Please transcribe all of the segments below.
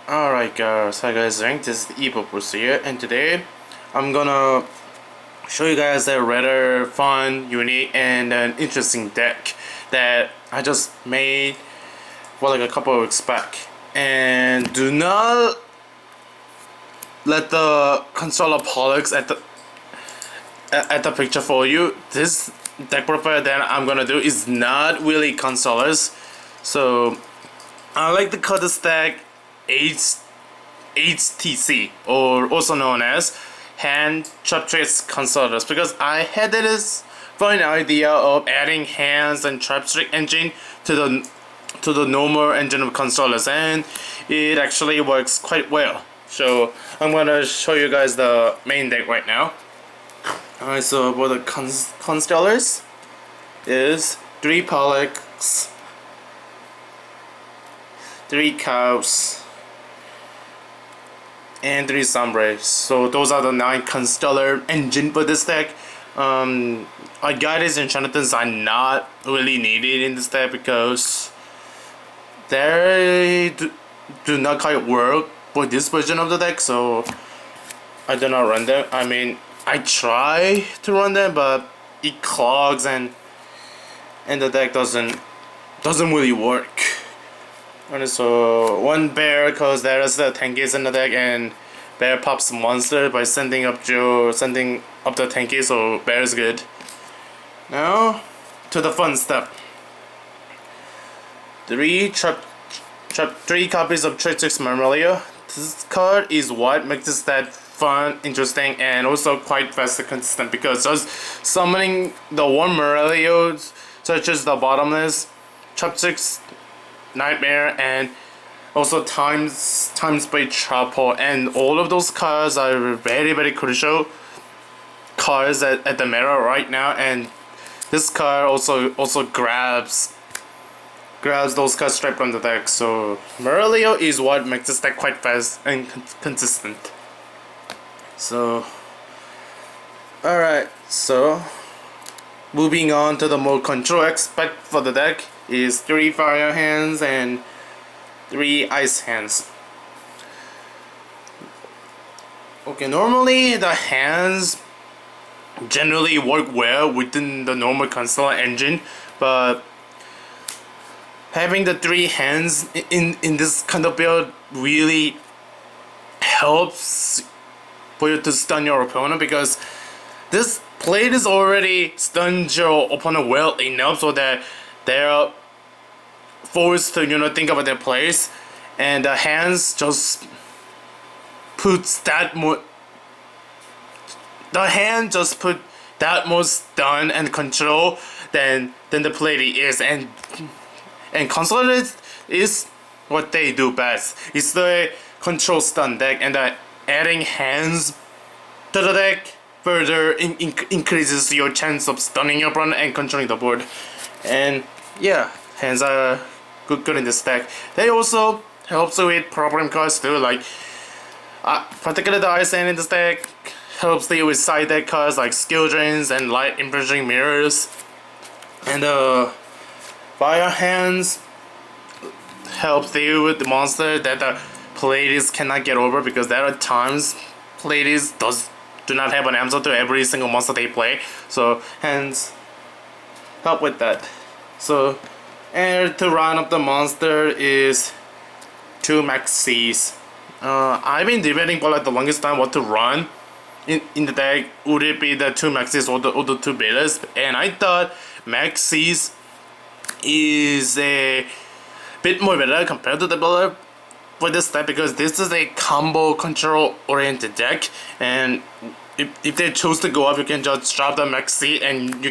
Alright guys, hi guys, this is Evilswarm here, and today I'm gonna show you guys a rather fun, unique, and an interesting deck that I just made for like a couple of weeks back. And do not let the Constellar Pollux at the picture for you. This deck profile that I'm gonna do is not really Constellars, so I like to call this deck HTC, or also known as Hand Traptrix Constellars, because I had this fun idea of adding hands and Traptrix engine to the normal engine of Constellars, and it actually works quite well. So I'm gonna show you guys the main deck right now. Alright, so for the Constellars is 3 Pollux, 3 Kaus, and 3 Sombre. So those are the 9 Constellar engine for this deck. Guidance and enchantments are not really needed in this deck because they do not quite work for this version of the deck, so I do not run them. I mean, I try to run them, but it clogs and the deck doesn't really work. And so one bear, because there is the Tenki in the deck, and bear pops monster by sending up the Tenki, so bear is good. Now to the fun step. 3 copies of Traptrix Myrmeleo. This card is what makes this deck fun, interesting, and also quite fast and consistent, because just summoning the one Myrmeleo, such as the Bottomelss, Traptrix Nightmare, and also times by Trapple, and all of those cards are very crucial cards at the meta right now. And this card also grabs those cards straight from the deck. So Myrmeleo is what makes this deck quite fast and consistent. So alright, so moving on to the more control aspect for the deck is 3 fire hands and 3 ice hands. Okay, normally the hands generally work well within the normal Constellar engine, but having the 3 hands in this kind of build really helps for you to stun your opponent, because this plate is already stunned your opponent well enough so that they're forced to think about their plays, and the hands just puts that more. The hand just put that more stun and control than the plate is, and Constellar is what they do best. It's the control stun deck, and adding hands to the deck further increases your chance of stunning your opponent and controlling the board. And yeah, hands are good in this deck. They also helps with problem cards too, like particularly the ice hand in this deck helps deal with side deck cards like skill drains and light impinging mirrors. And fire hands helps deal with the monster that the Pleiades cannot get over, because there are times Pleiades do not have an answer to every single monster they play, so hands help with that. So, and to run up the monster is 2 Maxx Cs. I've been debating for like the longest time what to run in the deck. Would it be the 2 Maxx Cs or the 2 Betas? And I thought Maxx Cs is a bit more better compared to the Bela for this deck, because this is a combo control oriented deck, and if they choose to go up, you can just drop the Maxx C, and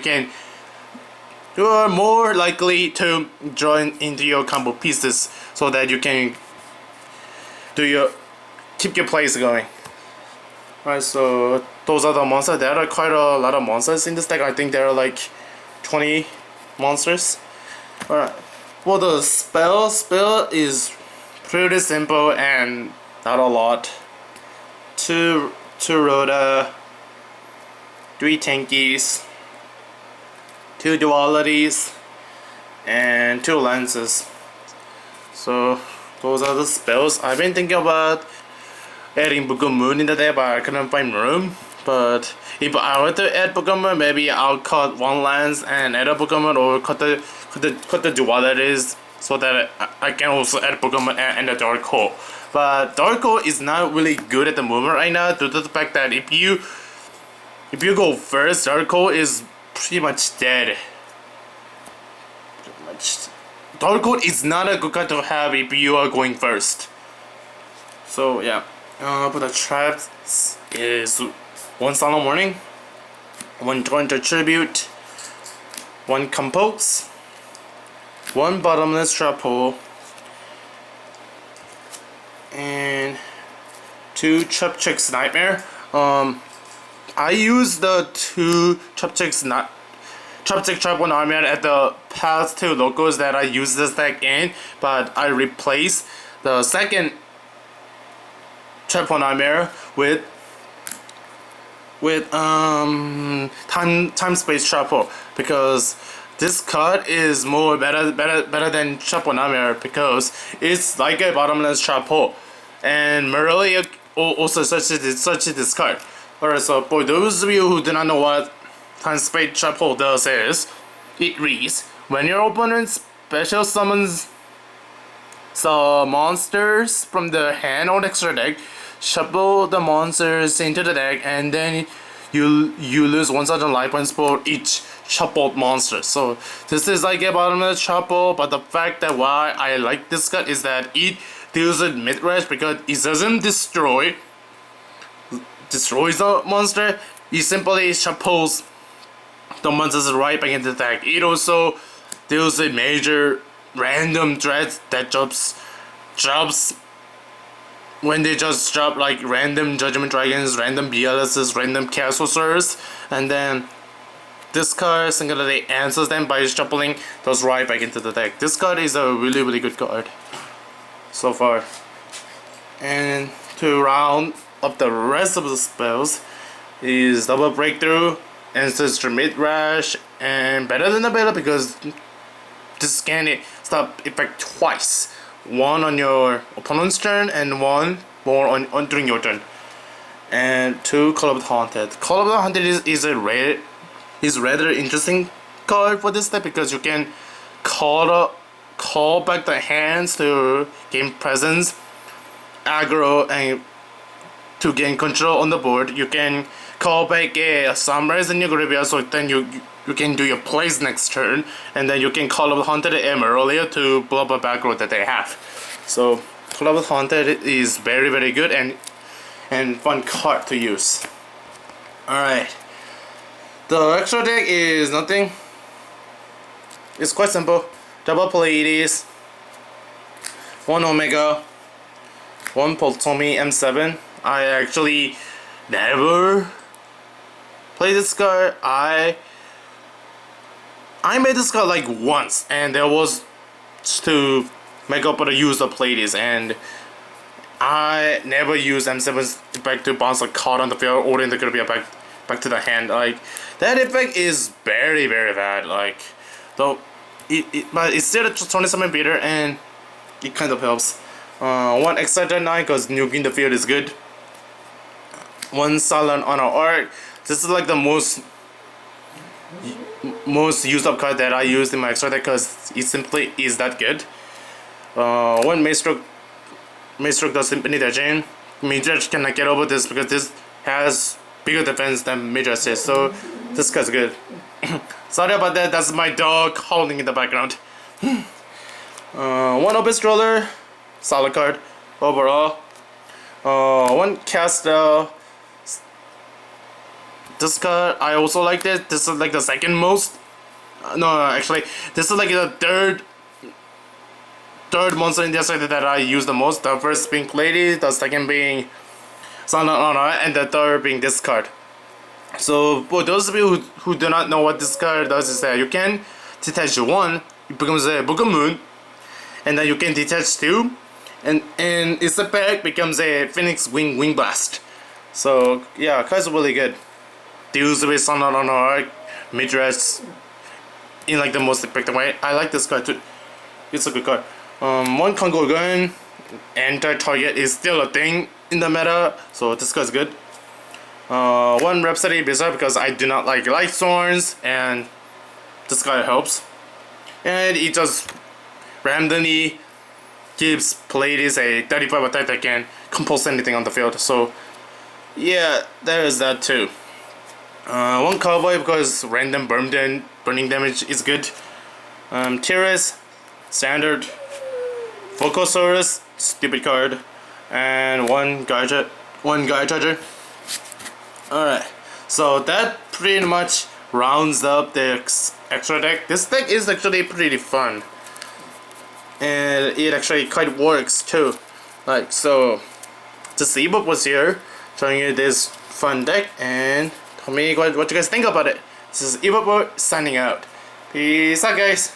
you are more likely to join into your combo pieces, so that you can keep your plays going. Alright, so those are the monsters. There are quite a lot of monsters in this deck. I think there are like 20 monsters. Alright, well, the spell is pretty simple and not a lot. 2 Rhoda, 3 Tenkis, 2 Dualities, and 2 Lances. So those are the spells. I've been thinking about adding Book of Moon in the deck, but I couldn't find room. But if I were to add Book of Moon, maybe I'll cut one lance and add a Book of Moon, or cut the dualities, so that I can also add Book of Moon and the Dark Hole. But Dark Hole is not really good at the moment right now, due to the fact that if you go first, Dark Hole is pretty much dead. Dark Hole is not a good card to have if you are going first. So yeah, but the traps is 1 Solemn Warning, 1 Torrent Tribute, 1 Compulsory, 1 Bottomless Trap Hole, and 2 Traptrix Nightmare. I use the 2 Traptrix Trap 1 army at the past 2 locals that I use this deck in, but I replace the second Trap 1 army with time space Trap Hole, because this card is more better than Trap 1 army, because it's like a bottomless Trap Hole, and Myrmeleo also such this card. Alright, so for those of you who do not know what Time Space Trap Hole does is, it reads, when your opponent special summons the monsters from the hand or extra deck, shuffle the monsters into the deck, and then you lose 1,000 life points for each shuffled monster. So this is like a bottomless shuffle, but the fact that why I like this card is that it deals with mid-range, because it doesn't destroys the monster. It simply shuffles the monsters right back into the deck. It also deals with major random threats that drops when they just drop, like random Judgment Dragons, random BLSs, random Chaos Sorcerers, and then this card singularly answers them by shuffling those right back into the deck. This card is a really good card so far. And to round up the rest of the spells is Double Breakthrough, Ancestor Midrash, and Better Than the Beta, because this can stop effect twice. One on your opponent's turn and one more on during your turn. And 2 Call of the Haunted. Call of the Haunted is rather interesting card for this deck, because you can call back the hands to gain presence, aggro, and to gain control on the board. You can call back a Sunrise in your graveyard, so then you can do your plays next turn, and then you can call up Haunted Myrmeleo to blow up a back row that they have. So Call of Haunted is very good and fun card to use. Alright, the extra deck is nothing. It's quite simple. Double Pleiades, 1 Omega, 1 Ptolemy M7. I actually never played this card. I made this card like once, and there was to make up for the use of Pleiades, and I never used M7's effect to bounce a card on the field or in the graveyard back to the hand. Like, that effect is very bad. Like, though but it's still a 27 beater, and it kind of helps. 1 Exciton 9, because nuking the field is good. 1 Silent on our arc. This is like the most used up card that I used in my extra deck, because it simply is that good. 1 Maestroke does Symphony the Djinn. Midrash cannot get over this, because this has bigger defense than Midrash is, so this card's good. Sorry about that, that's my dog howling in the background. 1 Abyss Stroller, solid card overall. 1 Castel. This card, I also like this. This is like the second most. No, actually, this is like the third monster in the set that I use the most. The first being Pleiades, the second being Silent Honor, and the third being this card. So for those of you who do not know what this card does, is that you can detach 1, it becomes a Book of Moon, and then you can detach 2, and its effect becomes a Phoenix Wing Blast. So yeah, card's really good. Deals with Silent Honor, Midrash in like the most effective way. I like this card too. It's a good card. 1 Cairngorgon, anti-target is still a thing in the meta, so this guy's good. One Rhapsody Berserk because I do not like light swords, and this guy helps. And it just randomly gives Pleiades a 35 attack that can compulse anything on the field. So yeah, there is that too. One Cowboy because random burning damage is good. Tiras, standard. Focusaurus, stupid card. And one Guy Charger. Alright, so that pretty much rounds up the extra deck. This deck is actually pretty fun. And it actually quite works too. Like, so, just Ebook was here, showing you this fun deck, and tell me what you guys think about it. This is Ebook signing out. Peace out, guys.